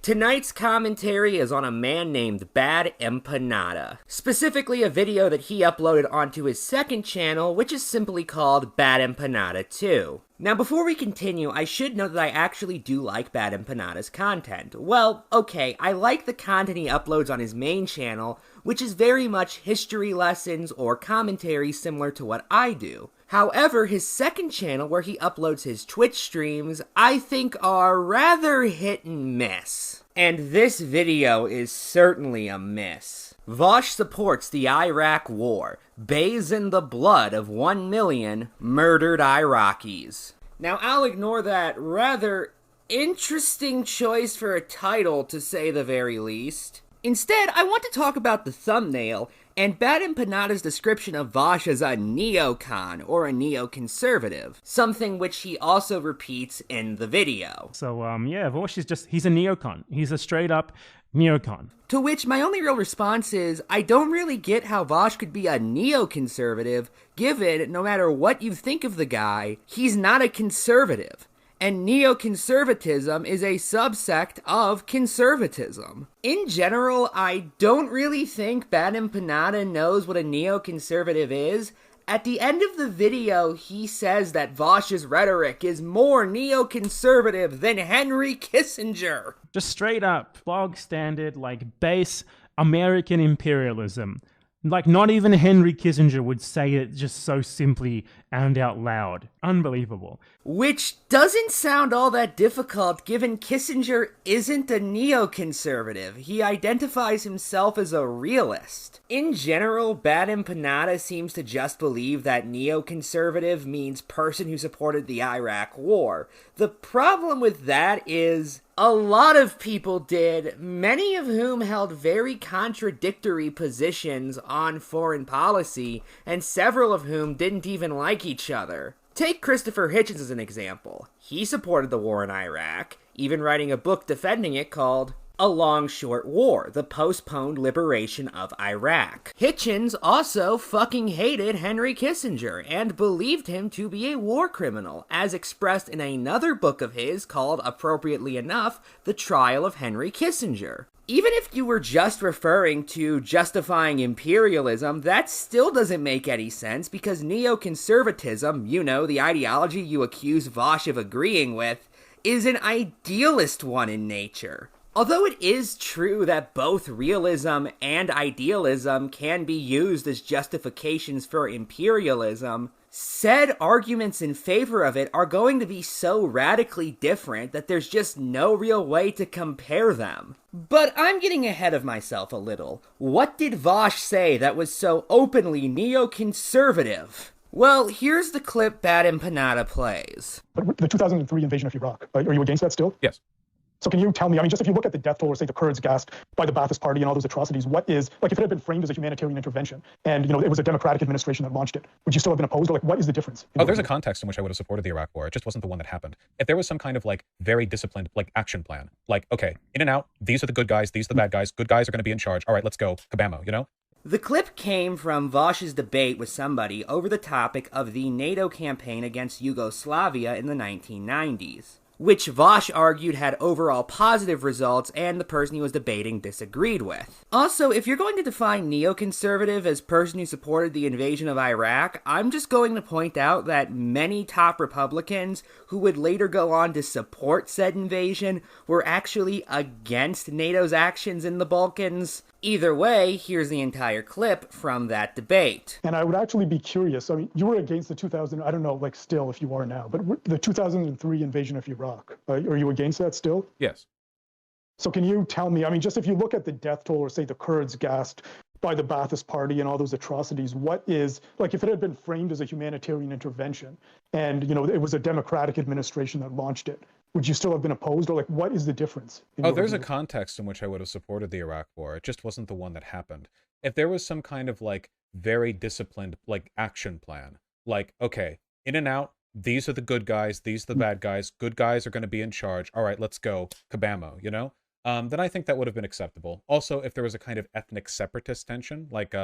Tonight's commentary is on a man named Bad Empanada, specifically a video that he uploaded onto his second channel, which is simply called Bad Empanada 2. Now before we continue, I should note that I actually do like Bad Empanada's content. Well, okay, I like the content he uploads on his main channel, which is very much history lessons or commentary similar to what I do. However, his second channel, where he uploads his Twitch streams, I think are rather hit and miss. And this video is certainly a miss. Vosh supports the Iraq War, bathes in the blood of 1 million murdered Iraqis. Now, I'll ignore that rather interesting choice for a title, to say the very least. Instead, I want to talk about the thumbnail and Bad Empanada's description of Vosh as a neocon, or a neoconservative, something which he also repeats in the video. So, yeah, Vosh is he's a neocon. He's a straight-up neocon. To which my only real response is, I don't really get how Vosh could be a neoconservative, given, no matter what you think of the guy, he's not a conservative. And neoconservatism is a subsect of conservatism. In general, I don't really think Bad Empanada knows what a neoconservative is. At the end of the video, he says that Vosh's rhetoric is more neoconservative than Henry Kissinger. Just straight up, bog standard, like base American imperialism. Like, not even Henry Kissinger would say it just so simply and out loud. Unbelievable. Which doesn't sound all that difficult, given Kissinger isn't a neoconservative. He identifies himself as a realist. In general, Bad Empanada seems to just believe that neoconservative means person who supported the Iraq War. The problem with that is, a lot of people did, many of whom held very contradictory positions on foreign policy, and several of whom didn't even like each other. Take Christopher Hitchens as an example. He supported the war in Iraq, even writing a book defending it called A Long Short War, The Postponed Liberation of Iraq. Hitchens also fucking hated Henry Kissinger and believed him to be a war criminal, as expressed in another book of his called, appropriately enough, The Trial of Henry Kissinger. Even if you were just referring to justifying imperialism, that still doesn't make any sense, because neoconservatism, you know, the ideology you accuse Vosh of agreeing with, is an idealist one in nature. Although it is true that both realism and idealism can be used as justifications for imperialism, said arguments in favor of it are going to be so radically different that there's just no real way to compare them. But I'm getting ahead of myself a little. What did Vosh say that was so openly neoconservative? Well, here's the clip Bad Empanada plays. But the 2003 invasion of Iraq, are you against that still? Yes. So can you tell me, I mean, just if you look at the death toll, or say the Kurds gassed by the Ba'athist Party and all those atrocities, what is, like if it had been framed as a humanitarian intervention and, you know, it was a democratic administration that launched it, would you still have been opposed? Or like, what is the difference? Oh, there's a context in which I would have supported the Iraq War. It just wasn't the one that happened. If there was some kind of like very disciplined like action plan, like, okay, in and out, these are the good guys, these are the bad guys are going to be in charge. All right, let's go, kabamo, you know? The clip came from Vosh's debate with somebody over the topic of the NATO campaign against Yugoslavia in the 1990s. Which Vosh argued had overall positive results and the person he was debating disagreed with. Also, if you're going to define neoconservative as person who supported the invasion of Iraq, I'm just going to point out that many top Republicans who would later go on to support said invasion were actually against NATO's actions in the Balkans. Either way, here's the entire clip from that debate. And I would actually be curious, I mean, you were against the 2000, I don't know, like still if you are now, but the 2003 invasion of Iraq, are you against that still? Yes. So can you tell me, I mean, just if you look at the death toll, or say the Kurds gassed by the Ba'athist Party and all those atrocities, what is, like if it had been framed as a humanitarian intervention and, you know, it was a democratic administration that launched it, would you still have been opposed? Or like, what is the difference? Oh, there's a context in which I would have supported the Iraq War. It just wasn't the one that happened. If there was some kind of like very disciplined like action plan, like, okay, in and out, these are the good guys, these are the bad guys, good guys are going to be in charge. All right, let's go, kabamo, you know? Then I think that would have been acceptable. Also, if there was a kind of ethnic separatist tension, like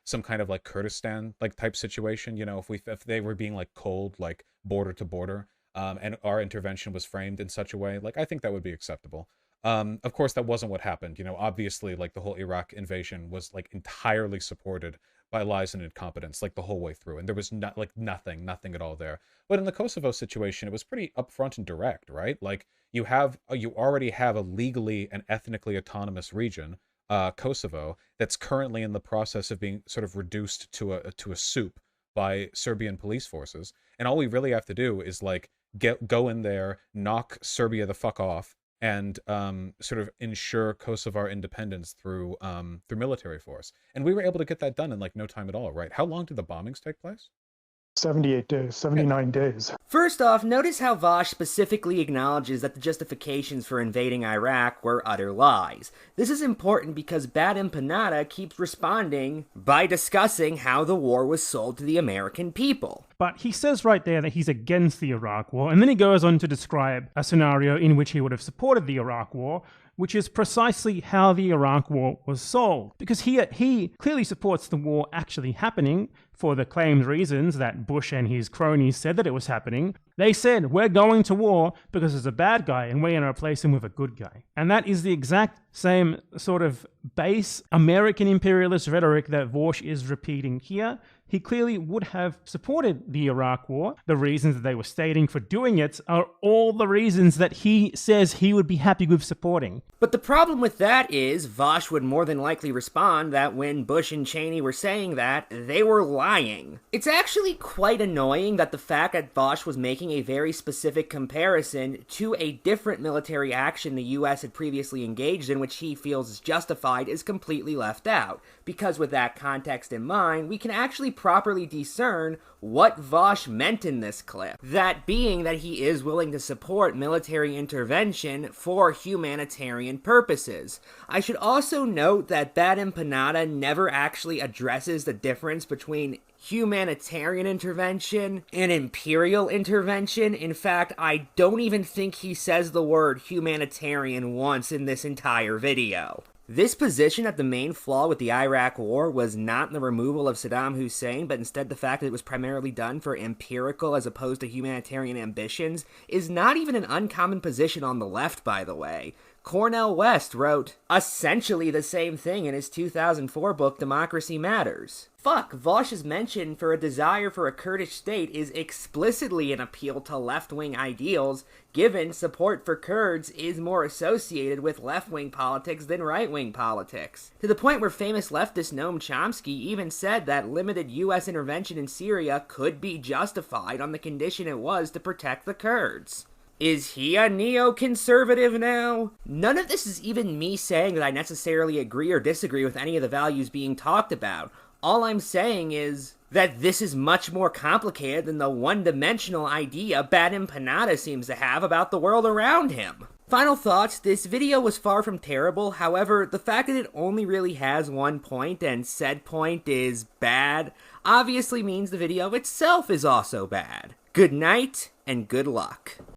some kind of like Kurdistan like type situation, you know, if they were being like cold, like border to border, and our intervention was framed in such a way, like I think that would be acceptable. Of course, that wasn't what happened. Obviously, like the whole Iraq invasion was like entirely supported by lies and incompetence, like the whole way through, and there was not like nothing at all there. But in the Kosovo situation, it was pretty upfront and direct, right? Like you already have a legally and ethnically autonomous region, Kosovo, that's currently in the process of being sort of reduced to a soup by Serbian police forces, and all we really have to do is like go in there, knock Serbia the fuck off, and sort of ensure Kosovar independence through military force. And we were able to get that done in like no time at all, right? How long did the bombings take place? 78 days, 79 days. First off, notice how Vosh specifically acknowledges that the justifications for invading Iraq were utter lies. This is important because Bad Empanada keeps responding by discussing how the war was sold to the American people. But he says right there that he's against the Iraq War, and then he goes on to describe a scenario in which he would have supported the Iraq War, which is precisely how the Iraq War was sold. Because he clearly supports the war actually happening for the claimed reasons that Bush and his cronies said that it was happening. They said, we're going to war because there's a bad guy and we're going to replace him with a good guy. And that is the exact same sort of base American imperialist rhetoric that Vosh is repeating here. He clearly would have supported the Iraq War. The reasons that they were stating for doing it are all the reasons that he says he would be happy with supporting. But the problem with that is Vosh would more than likely respond that when Bush and Cheney were saying that, they were lying. It's actually quite annoying that the fact that Vosh was making a very specific comparison to a different military action the US had previously engaged in, which he feels is justified, is completely left out. Because with that context in mind, we can actually properly discern what Vosh meant in this clip. That being that he is willing to support military intervention for humanitarian purposes. I should also note that Bad Empanada never actually addresses the difference between humanitarian intervention and imperial intervention. In fact, I don't even think he says the word humanitarian once in this entire video. This position that the main flaw with the Iraq War was not the removal of Saddam Hussein, but instead the fact that it was primarily done for empirical as opposed to humanitarian ambitions, is not even an uncommon position on the left, by the way. Cornel West wrote essentially the same thing in his 2004 book, Democracy Matters. Fuck, Vosh's mention for a desire for a Kurdish state is explicitly an appeal to left-wing ideals, given support for Kurds is more associated with left-wing politics than right-wing politics. To the point where famous leftist Noam Chomsky even said that limited US intervention in Syria could be justified on the condition it was to protect the Kurds. Is he a neoconservative now? None of this is even me saying that I necessarily agree or disagree with any of the values being talked about. All I'm saying is that this is much more complicated than the one-dimensional idea Bad Empanada seems to have about the world around him. Final thoughts, this video was far from terrible. However, the fact that it only really has one point and said point is bad obviously means the video itself is also bad. Good night and good luck.